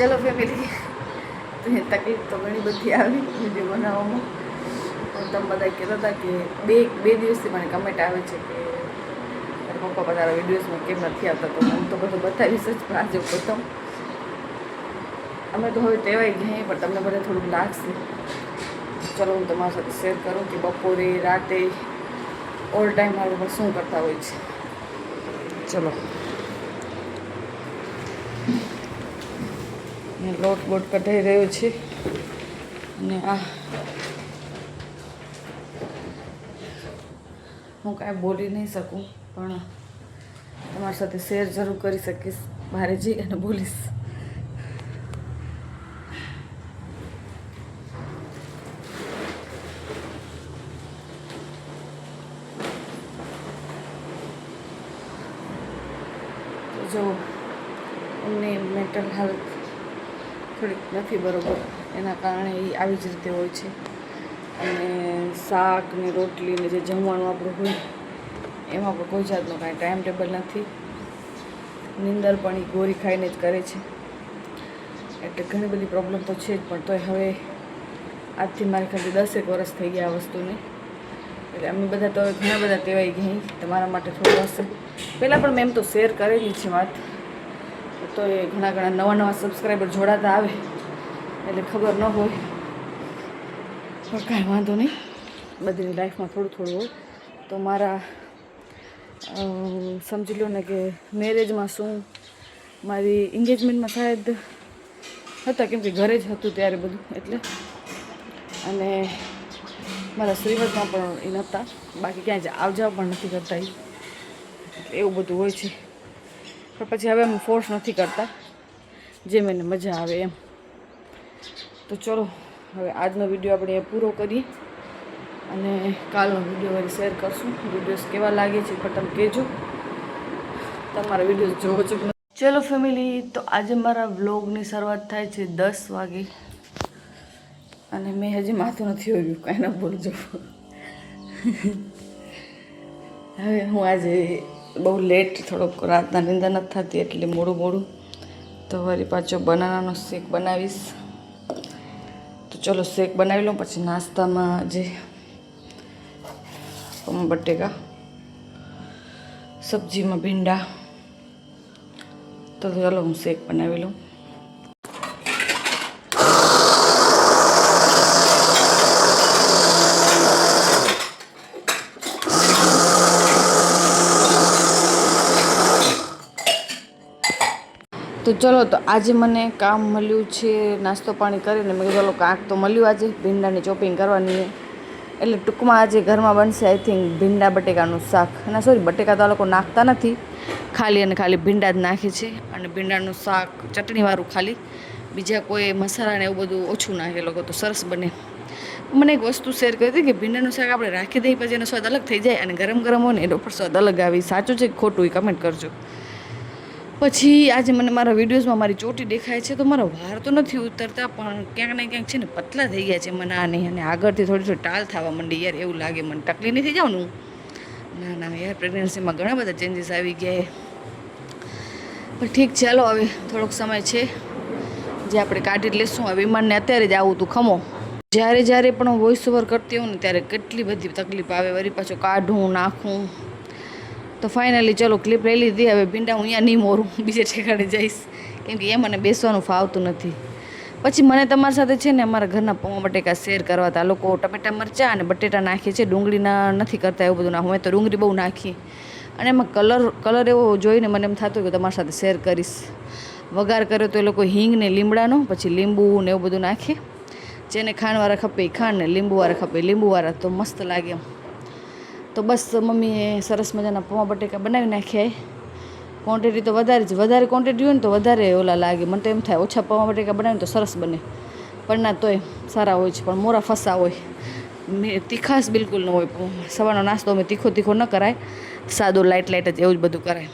ચલો ફેમિલી, તકલીફ તો ઘણી બધી આવી વિડીયો બનાવવામાં. પણ તમે બધા કહેતા હતા કે બે દિવસથી મને કમેન્ટ આવે છે કે તારા પપ્પા તારા વિડીયોઝમાં કેમ નથી આવતા. તો હું તો બધું બતાવીશ જ. પણ આજે પ્રથમ અમે તો હવે ટેવાઈ ગયા, પણ તમને બધા થોડુંક લાગશે. ચલો હું તમારી સાથે શેર કરું કે બપોરે રાતે ઓલ ટાઈમ મારું પણ શું કરતા હોય છે. ચલો લોટ બોટ કઢાઈ રહ્યો છે અને આ હું કાંઈ બોલી નહીં શકું, પણ તમારી સાથે શેર જરૂર કરી શકીશ. બહાર જઈ અને બોલીશ. જો એમની મેન્ટલ હેલ્થ થોડીક નથી બરાબર, એના કારણે એ આવી જ રીતે હોય છે. અને શાક ને રોટલી ને જે જમવાનું આપણું હોય એમાં પણ કોઈ જાતનું કાંઈ ટાઈમ ટેબલ નથી. નીંદર પણ એ ગોળી ખાઈને જ કરે છે. એટલે ઘણી બધી પ્રોબ્લેમ તો છે જ, પણ તોય હવે આજથી મારે ખાલી 10 વર્ષ થઈ ગયા આ વસ્તુને. એટલે અમે બધા તો ઘણા બધા ટેવાઈ ગયા. તમારા માટે થોડું હશે. પહેલાં પણ મેં એમ તો શેર કરેલી છે વાત, તો એ ઘણા નવા સબસ્ક્રાઈબર જોડાતા આવે એટલે ખબર ન હોય. પણ કાંઈ વાંધો નહીં, બધીની લાઈફમાં થોડું હોય. તો મારા સમજી લો ને કે મેરેજમાં શું, મારી એન્ગેજમેન્ટમાં શાયદ હતા, કેમ કે ઘરે જ હતું ત્યારે બધું એટલે. અને મારા શ્રીમતમાં પણ એ નહોતા, બાકી ક્યાંય આવજાવ પણ નથી કરતા એ. એવું બધું હોય છે. પણ પછી હવે અમે ફોર્સ નથી કરતા, જેમ એને મજા આવે એમ. તો ચલો હવે આજનો વિડીયો આપણે એ પૂરો કરીએ અને કાલનો વિડીયો વળી શેર કરશું. વિડીયોઝ કેવા લાગે છે પણ તમે કહેજો. તમારા વિડીયોઝ જોવો છો. ચલો ફેમિલી, તો આજે મારા વ્લોગની શરૂઆત થાય છે 10 વાગે અને મેં હજી માથું નથી ઓળ્યું. કાંઈ ના બોલજો. હવે હું આજે બહુ લેટ, થોડોક રાતના નીંદર નથી થતી એટલે મોડું. તો વળી પાછો બનાનાનો શેક બનાવીશ. તો ચલો શેક બનાવી લઉં, પછી નાસ્તામાં જે બટેકા, સબ્જીમાં ભીંડા. તો ચાલો હું શેક બનાવી લઉં. તો ચલો, તો આજે મને કામ મળ્યું છે નાસ્તો પાણી કરીને. મેં કીધું ચલો કાંક તો મળ્યું આજે. ભીંડાની ચોપિંગ કરવાની, એટલે ટૂંકમાં આજે ઘરમાં બનશે આઈ થિંક ભીંડા બટેકાનું શાક. ના સોરી, બટેકા તો આ લોકો નાખતા નથી, ખાલી અને ખાલી ભીંડા જ નાખે છે. અને ભીંડાનું શાક ચટણીવાળું, ખાલી બીજા કોઈ મસાલા ને એવું બધું ઓછું નાખે લોકો. તો સરસ બને. મને એક વસ્તુ શેર કરી હતી કે ભીંડાનું શાક આપણે રાખી દઈએ પછી એનો સ્વાદ અલગ થઈ જાય, અને ગરમ હોય ને એનો પણ સ્વાદ અલગ આવી. સાચું છે કે ખોટું એ કમેન્ટ કરજો. પછી આજે મને મારા વિડીયોઝમાં મારી ચોટી દેખાય છે, તો મારા વાર તો નથી ઉતરતા, પણ ક્યાંક ને ક્યાંક છે ને પતલા થઈ ગયા છે મને આને. અને આગળથી થોડી ટાલ થવા માંડી યાર, એવું લાગે મને. ટકલી નહીં થઈ જાઉં ને. ના યાર, પ્રેગ્નન્સીમાં ઘણા બધા ચેન્જીસ આવી ગયા. પણ ઠીક છે, ચાલો હવે થોડોક સમય છે જે આપણે કાઢી લેશું. હવે વિમાનને અત્યારે જ આવું તું ખમો. જ્યારે પણ હું વોઇસ ઓવર કરતી હોઉં ને ત્યારે કેટલી બધી તકલીફ આવે. વળી પાછો કાઢું નાખું. તો ફાઇનલી ચલો ક્લિપ લઈ લીધી. હવે ભીંડા હું અહીંયા નહીં મોરું, બીજે ઠેકાણે જઈશ, કેમ કે એ મને બેસવાનું ફાવતું નથી. પછી મને તમારી સાથે છે ને અમારા ઘરના પૌવા બટેકા શેર કરવા હતા. લોકો ટમેટા મરચાં અને બટેટા નાખે છે, ડુંગળીના નથી કરતા એવું બધું નાખું. મેં તો ડુંગળી બહુ નાખી, અને એમાં કલર એવો જોઈને મને એમ થતું કે તમારી સાથે શેર કરીશ. વઘાર કર્યો તો એ લોકો હિંગ ને લીમડાનો, પછી લીંબુ ને એવું બધું નાખે. જેને ખાંડવાળા ખપે એ ખાંડ, ને લીંબુવાળા ખપે લીંબુવાળા. તો મસ્ત લાગે એમ. તો બસ મમ્મીએ સરસ મજાના પૌવા બટેકા બનાવી નાખ્યા. ક્વોન્ટિટી તો વધારે ક્વોન્ટિટી હોય ને તો વધારે ઓલા લાગે. મને તો એમ થાય ઓછા પૌવા બટેકા બનાવીને તો સરસ બને, પણ ના તોય સારા હોય છે. પણ મોરા ફસા હોય, તીખાશ બિલકુલ ન હોય. સવારનો નાસ્તો અમે તીખો ન કરાય, સાદો લાઇટ જ એવું જ બધું કરાય.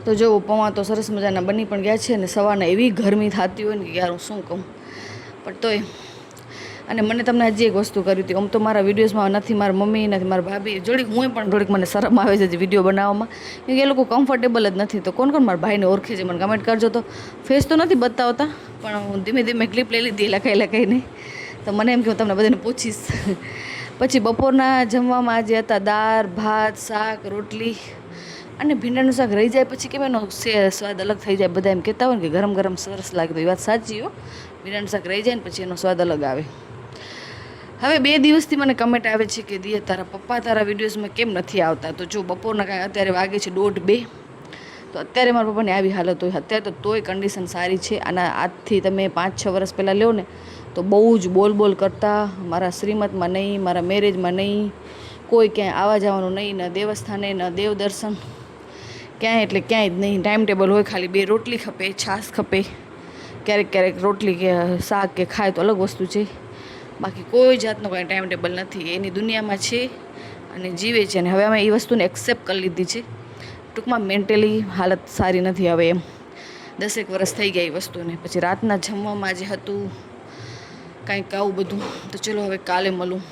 તો જો પૌવા તો સરસ મજાના બની પણ ગયા છે. અને સવારના એવી ગરમી થતી હોય ને કે યાર હું શું કહું. પણ તોય અને મને તમને હજી એક વસ્તુ કરી હતી, આમ તો મારા વિડીયોઝમાં નથી મારા મમ્મી નથી મારા ભાભી જોડીક હું પણ થોડીક મને શરમ આવે છે વિડીયો બનાવવામાં, કેમ કે એ લોકો કમ્ફર્ટેબલ જ નથી. તો કોણ મારા ભાઈને ઓળખે છે મને કમેન્ટ કરજો. તો ફેસ તો નથી બતાવતા પણ હું ધીમે ધીમે ક્લિપ લઈ લીધી લખાઈને. તો મને એમ કે હું તમને બધાને પૂછીશ. પછી બપોરના જમવામાં આજે હતા દાળ ભાત શાક રોટલી અને ભીંડાનું શાક રહી જાય પછી કેમ એનો સ્વાદ અલગ થઈ જાય. બધા એમ કહેતા હોય ને કે ગરમ ગરમ સરસ લાગે, તો એ વાત સાચી હો. ભીંડાનું શાક રહી જાય ને પછી એનો સ્વાદ અલગ આવે. હવે 2 દિવસથી મને કમેન્ટ આવે છે કે દિયા તારા પપ્પા તારા વિડીયોઝમાં કેમ નથી આવતા. તો જો બપોરના કાંઈ અત્યારે વાગે છે 1:30-2, તો અત્યારે મારા પપ્પાની આવી હાલત હોય. અત્યારે તો તોય કન્ડિશન સારી છે. આના આજથી તમે 5-6 વર્ષ પહેલાં લ્યો ને તો બહુ જ બોલ કરતા. મારા શ્રીમતમાં નહીં, મારા મેરેજમાં નહીં, કોઈ ક્યાંય આવવા જવાનું નહીં, ન દેવસ્થાને ન દેવદર્શન ક્યાંય, એટલે ક્યાંય જ નહીં. ટાઈમ ટેબલ હોય ખાલી 2 રોટલી ખપે, છાશ ખપે, ક્યારેક રોટલી કે શાક કે ખાય તો અલગ વસ્તુ છે. બાકી કોઈ જાતનું કાંઈ ટાઈમ ટેબલ નથી. એની દુનિયામાં છે અને જીવે છે. અને હવે અમે એ વસ્તુને એક્સેપ્ટ કરી લીધી છે. ટૂંકમાં મેન્ટલી હાલત સારી નથી હવે એમ. 10 વર્ષ થઈ ગયા એ વસ્તુને. પછી રાતના જમવામાં જે હતું કાંઈક આવું બધું. તો ચલો હવે કાલે મળું.